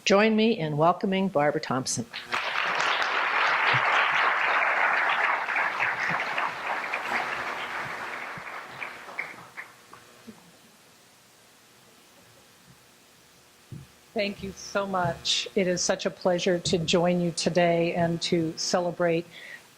Join me in welcoming Barbara Thompson. Thank you so much. It is such a pleasure to join you today and to celebrate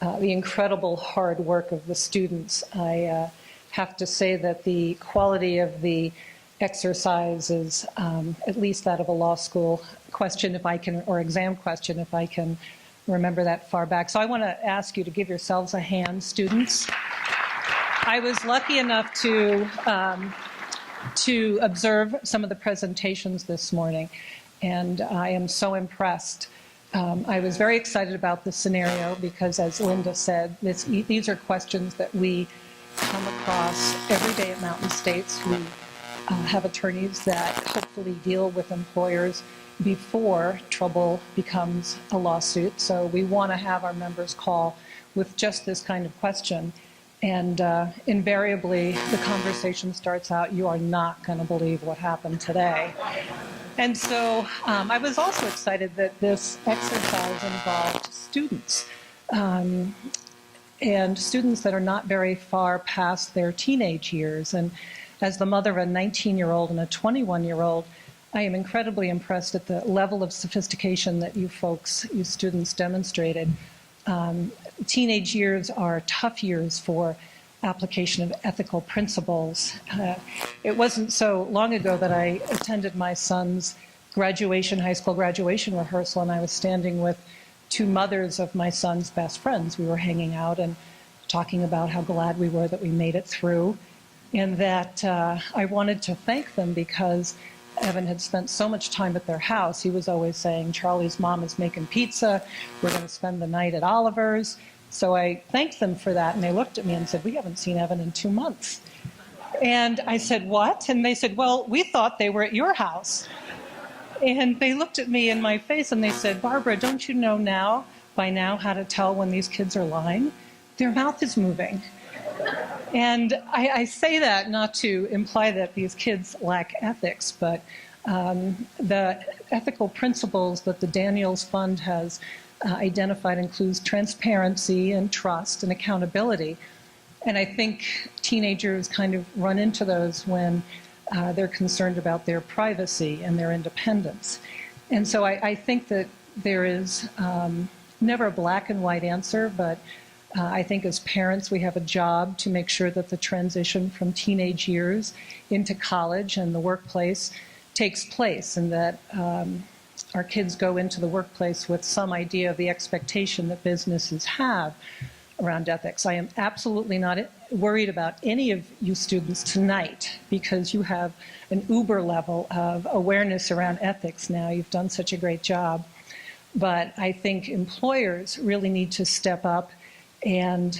the incredible hard work of the students. I have to say that the quality of the exercise is at least that of a law school question, if I can, or exam question, if I can remember that far back. So I want to ask you to give yourselves a hand, students. I was lucky enough to observe some of the presentations this morning, and I am so impressed. I was very excited about this scenario because, as Linda said, these are questions that we come across every day at Mountain States, who have attorneys that hopefully deal with employers before trouble becomes a lawsuit. So we want to have our members call with just this kind of question. And invariably, the conversation starts out, "You are not going to believe what happened today." And so I was also excited that this exercise involved students, and students that are not very far past their teenage years. And as the mother of a 19-year-old and a 21-year-old, I am incredibly impressed at the level of sophistication that you students demonstrated. Teenage years are tough years for application of ethical principles. It wasn't so long ago that I attended my son's high school graduation rehearsal, and I was standing with two mothers of my son's best friends. We were hanging out and talking about how glad we were that we made it through, and that I wanted to thank them because Evan had spent so much time at their house. He was always saying, "Charlie's mom is making pizza. We're going to spend the night at Oliver's." So I thanked them for that, and they looked at me and said, "We haven't seen Evan in 2 months." And I said, "What?" And they said, "Well, we thought they were at your house." And they looked at me in my face and they said, "Barbara, don't you know by now how to tell when these kids are lying? Their mouth is moving." And I say that not to imply that these kids lack ethics, but the ethical principles that the Daniels Fund has identified includes transparency and trust and accountability. And I think teenagers kind of run into those when they're concerned about their privacy and their independence. And so I think that there is never a black and white answer, but I think as parents we have a job to make sure that the transition from teenage years into college and the workplace takes place, and that our kids go into the workplace with some idea of the expectation that businesses have around ethics. I am absolutely not worried about any of you students tonight because you have an uber level of awareness around ethics now. You've done such a great job. But I think employers really need to step up and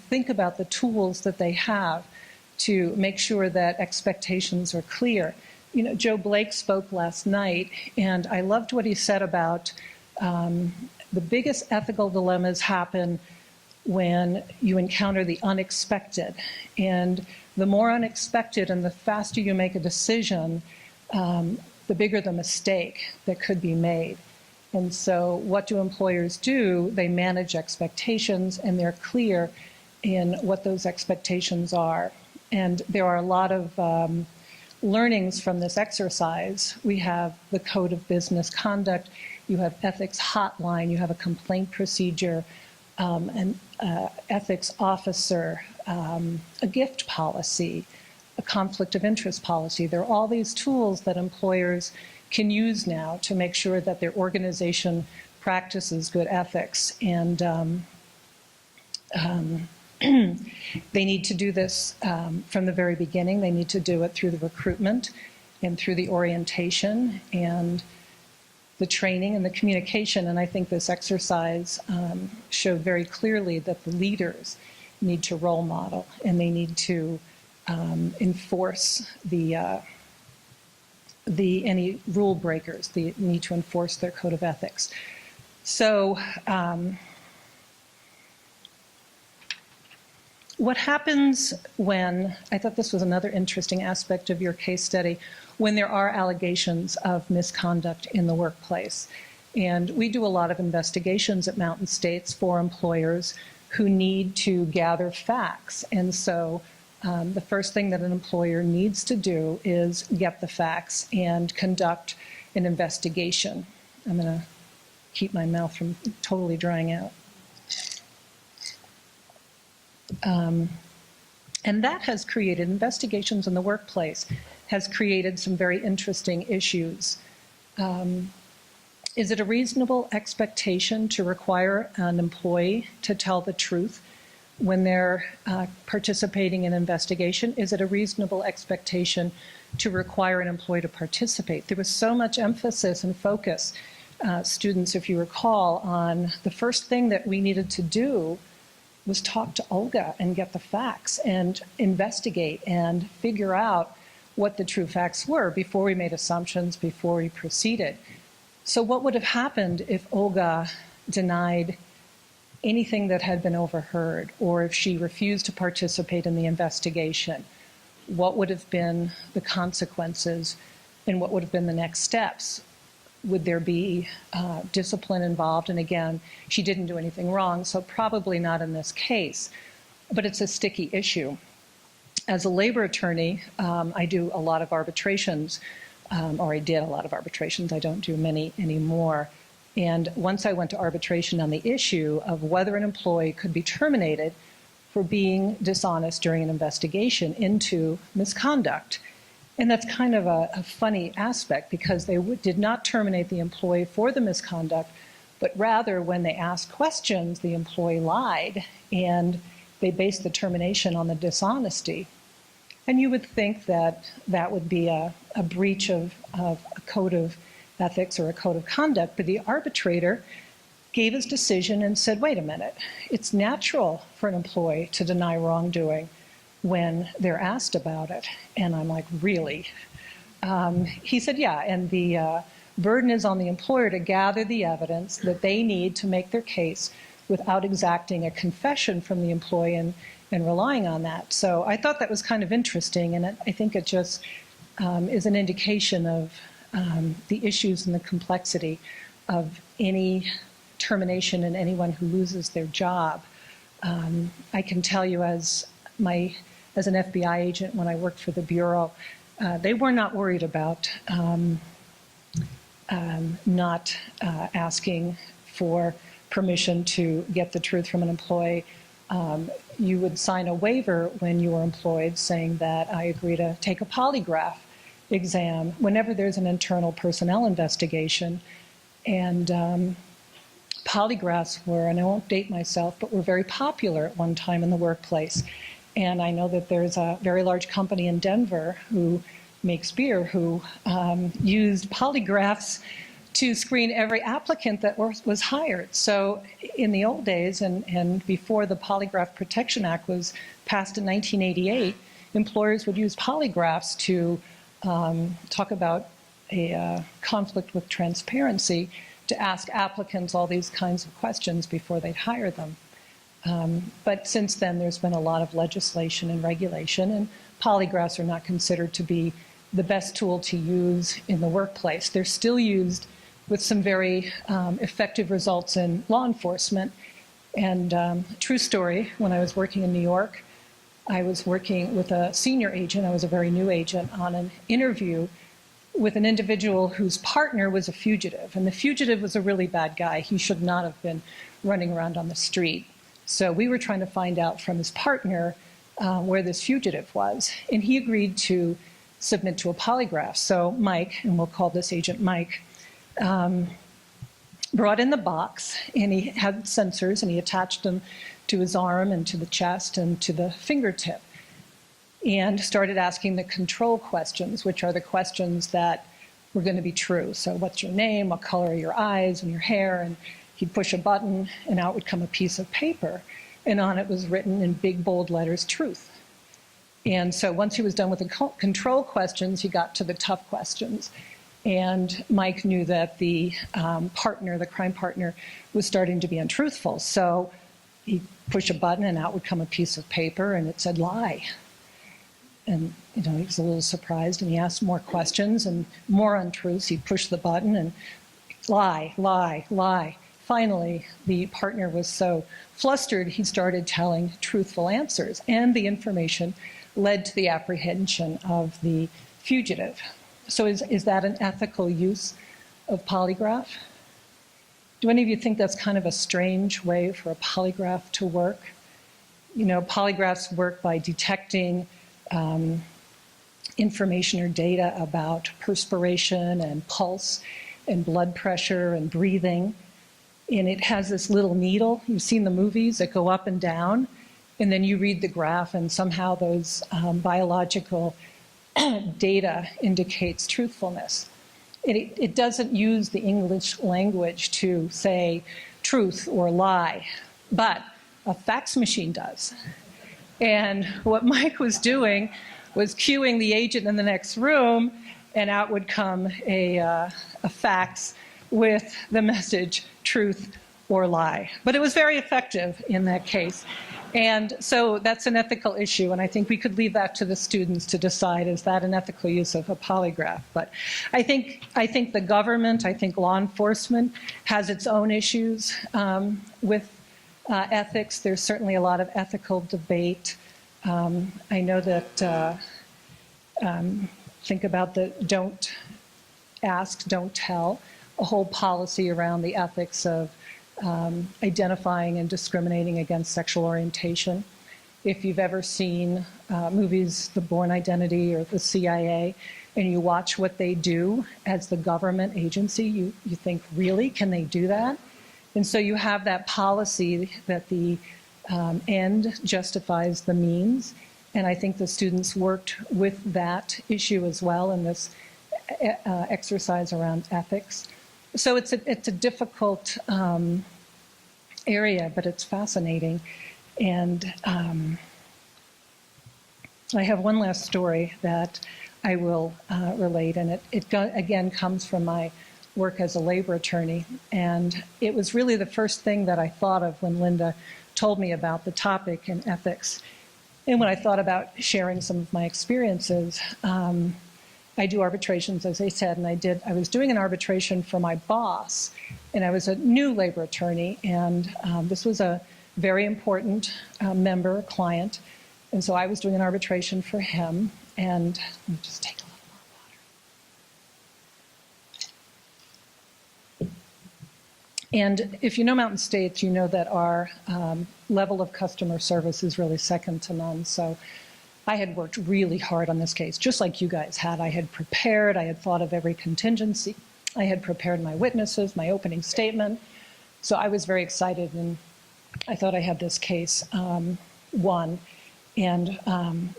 think about the tools that they have to make sure that expectations are clear. You know, Joe Blake spoke last night, and I loved what he said about the biggest ethical dilemmas happen when you encounter the unexpected. And the more unexpected and the faster you make a decision, the bigger the mistake that could be made. And so what do employers do? They manage expectations, and they're clear in what those expectations are. And there are a lot of learnings from this exercise. We have the Code of Business Conduct, you have ethics hotline, you have a complaint procedure, an ethics officer, a gift policy, a conflict of interest policy. There are all these tools that employers can use now to make sure that their organization practices good ethics. And they need to do this from the very beginning. They need to do it through the recruitment and through the orientation and the training and the communication. And I think this exercise showed very clearly that the leaders need to role model, and they need to enforce any rule breakers. They need to enforce their code of ethics. So what happens when, I thought this was another interesting aspect of your case study, when there are allegations of misconduct in the workplace. And we do a lot of investigations at Mountain States for employers who need to gather facts. And so the first thing that an employer needs to do is get the facts and conduct an investigation. I'm going to keep my mouth from totally drying out. And that has created, investigations in the workplace has created some very interesting issues. Is it a reasonable expectation to require an employee to tell the truth when they're participating in an investigation? Is it a reasonable expectation to require an employee to participate? There was so much emphasis and focus, students, if you recall, on the first thing that we needed to do was talk to Olga and get the facts and investigate and figure out what the true facts were before we made assumptions, before we proceeded. So what would have happened if Olga denied anything that had been overheard, or if she refused to participate in the investigation? What would have been the consequences, and what would have been the next steps? Would there be discipline involved? And again, she didn't do anything wrong, so probably not in this case. But it's a sticky issue. As a labor attorney, I do a lot of arbitrations, or I did a lot of arbitrations. I don't do many anymore. And once I went to arbitration on the issue of whether an employee could be terminated for being dishonest during an investigation into misconduct. And that's kind of a funny aspect, because they did not terminate the employee for the misconduct, but rather when they asked questions, the employee lied, and they based the termination on the dishonesty. And you would think that that would be a breach of a code of ethics or a code of conduct, but the arbitrator gave his decision and said, wait a minute, it's natural for an employee to deny wrongdoing when they're asked about it. And I'm like, really? He said, yeah, and the burden is on the employer to gather the evidence that they need to make their case without exacting a confession from the employee and relying on that. So I thought that was kind of interesting, and I think it just is an indication of the issues and the complexity of any termination and anyone who loses their job. I can tell you as an FBI agent when I worked for the Bureau, they were not worried about not asking for permission to get the truth from an employee. You would sign a waiver when you were employed saying that I agree to take a polygraph exam whenever there's an internal personnel investigation. And polygraphs were, and I won't date myself, but were very popular at one time in the workplace. And I know that there's a very large company in Denver who makes beer who used polygraphs to screen every applicant that was hired. So in the old days and before the Polygraph Protection Act was passed in 1988, employers would use polygraphs to talk about a conflict with transparency, to ask applicants all these kinds of questions before they'd hire them. But since then, there's been a lot of legislation and regulation, and polygraphs are not considered to be the best tool to use in the workplace. They're still used with some very effective results in law enforcement. And true story, when I was working in New York, I was working with a senior agent, I was a very new agent, on an interview with an individual whose partner was a fugitive. And the fugitive was a really bad guy. He should not have been running around on the street. So we were trying to find out from his partner where this fugitive was. And he agreed to submit to a polygraph. So Mike, and we'll call this agent Mike, brought in the box, and he had sensors, and he attached them to his arm and to the chest and to the fingertip, and started asking the control questions, which are the questions that were going to be true. So what's your name, what color are your eyes and your hair? And he'd push a button, and out would come a piece of paper, and on it was written in big, bold letters, truth. And so once he was done with the control questions, he got to the tough questions. And Mike knew that the partner, the crime partner, was starting to be untruthful. So he'd push a button, and out would come a piece of paper, and it said lie. And he was a little surprised, and he asked more questions and more untruths. He pushed the button and lie, lie, lie. Finally, the partner was so flustered, he started telling truthful answers, and the information led to the apprehension of the fugitive. So is that an ethical use of polygraph? Do any of you think that's kind of a strange way for a polygraph to work? Polygraphs work by detecting information or data about perspiration and pulse and blood pressure and breathing. And it has this little needle. You've seen the movies that go up and down, and then you read the graph, and somehow those biological data indicates truthfulness. It doesn't use the English language to say truth or lie, but a fax machine does. And what Mike was doing was cueing the agent in the next room, and out would come a fax with the message, truth or lie. But it was very effective in that case. And so that's an ethical issue, and I think we could leave that to the students to decide, is that an ethical use of a polygraph? But I think the government, I think law enforcement has its own issues with ethics. There's certainly a lot of ethical debate. I know that, think about the don't ask, don't tell, a whole policy around the ethics of identifying and discriminating against sexual orientation. If you've ever seen movies, The Bourne Identity or the CIA, and you watch what they do as the government agency, you think, really, can they do that? And so you have that policy that the end justifies the means. And I think the students worked with that issue as well in this exercise around ethics. So it's a difficult area, but it's fascinating. And I have one last story that I will relate, and it again comes from my work as a labor attorney. And it was really the first thing that I thought of when Linda told me about the topic in ethics. And when I thought about sharing some of my experiences, I do arbitrations, as I said, and I was doing an arbitration for my boss, and I was a new labor attorney, and this was a very important member, client, and so I was doing an arbitration for him, and let me just take a little more water. And if you know Mountain States, you know that our level of customer service is really second to none. So I had worked really hard on this case, just like you guys had. I had prepared, I had thought of every contingency. I had prepared my witnesses, my opening statement. So I was very excited, and I thought I had this case won. And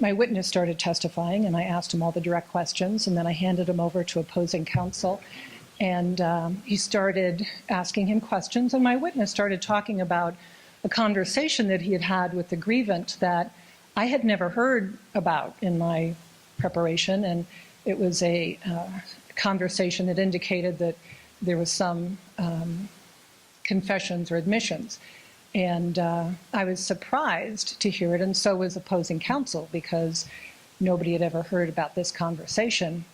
my witness started testifying, and I asked him all the direct questions, and then I handed him over to opposing counsel. And he started asking him questions, and my witness started talking about a conversation that he had had with the grievant that I had never heard about in my preparation, and it was a conversation that indicated that there was some confessions or admissions. And I was surprised to hear it, and so was opposing counsel, because nobody had ever heard about this conversation.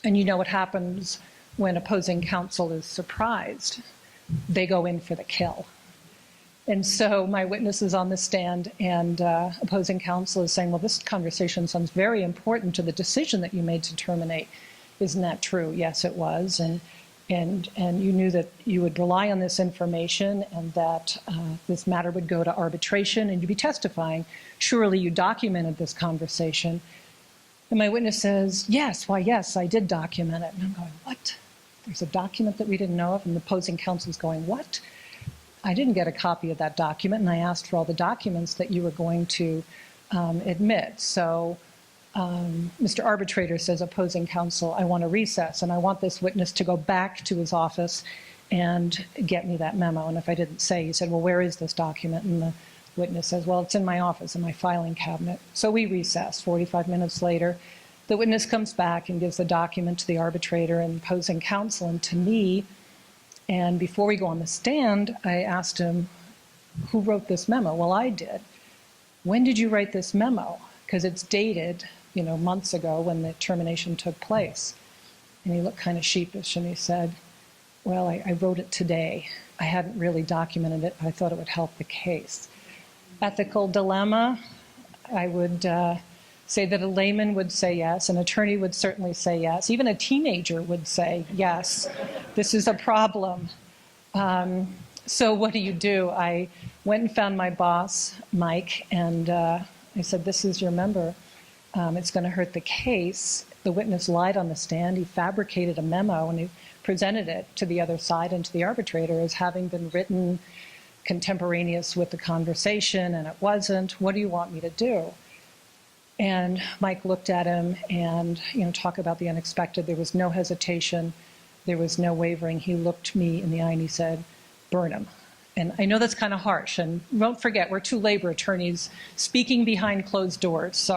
And you know what happens when opposing counsel is surprised? They go in for the kill. And so my witness is on the stand, and opposing counsel is saying, well, this conversation sounds very important to the decision that you made to terminate. Isn't that true? Yes, it was. And you knew that you would rely on this information, and that this matter would go to arbitration, and you'd be testifying. Surely you documented this conversation. And my witness says, yes, why, yes, I did document it. And I'm going, what? There's a document that we didn't know of? And the opposing counsel is going, what? I didn't get a copy of that document, and I asked for all the documents that you were going to admit. So Mr. Arbitrator, says opposing counsel, I want a recess, and I want this witness to go back to his office and get me that memo. And if I didn't say, he said, well, where is this document? And the witness says, well, it's in my office, in my filing cabinet. So we recess. 45 minutes later, the witness comes back and gives the document to the arbitrator and opposing counsel and to me. And before we go on the stand, I asked him, who wrote this memo? Well, I did. When did you write this memo? Because it's dated months ago when the termination took place. And he looked kind of sheepish and he said, well, I wrote it today. I hadn't really documented it, but I thought it would help the case. Ethical dilemma, I would say that a layman would say yes, an attorney would certainly say yes, even a teenager would say yes, this is a problem. So what do? I went and found my boss, Mike, and I said, this is your member. It's going to hurt the case. The witness lied on the stand. He fabricated a memo and he presented it to the other side and to the arbitrator as having been written contemporaneous with the conversation, and it wasn't. What do you want me to do? And Mike looked at him and, talk about the unexpected. There was no hesitation. There was no wavering. He looked me in the eye and he said, burn him. And I know that's kind of harsh. And don't forget, we're two labor attorneys speaking behind closed doors.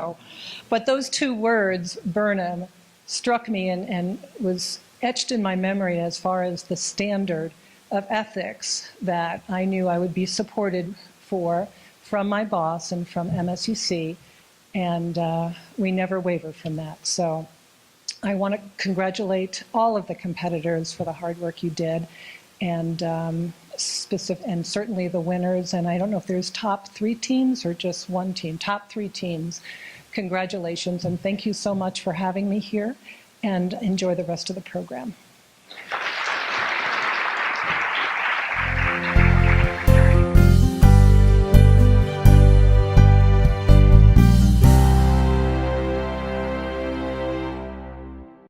But those two words, burn him, struck me and was etched in my memory as far as the standard of ethics that I knew I would be supported from my boss and from MSUC. And we never wavered from that. So I want to congratulate all of the competitors for the hard work you did, and certainly the winners. And I don't know if there's top 3 teams or just one team. Top 3 teams. Congratulations, and thank you so much for having me here, and enjoy the rest of the program.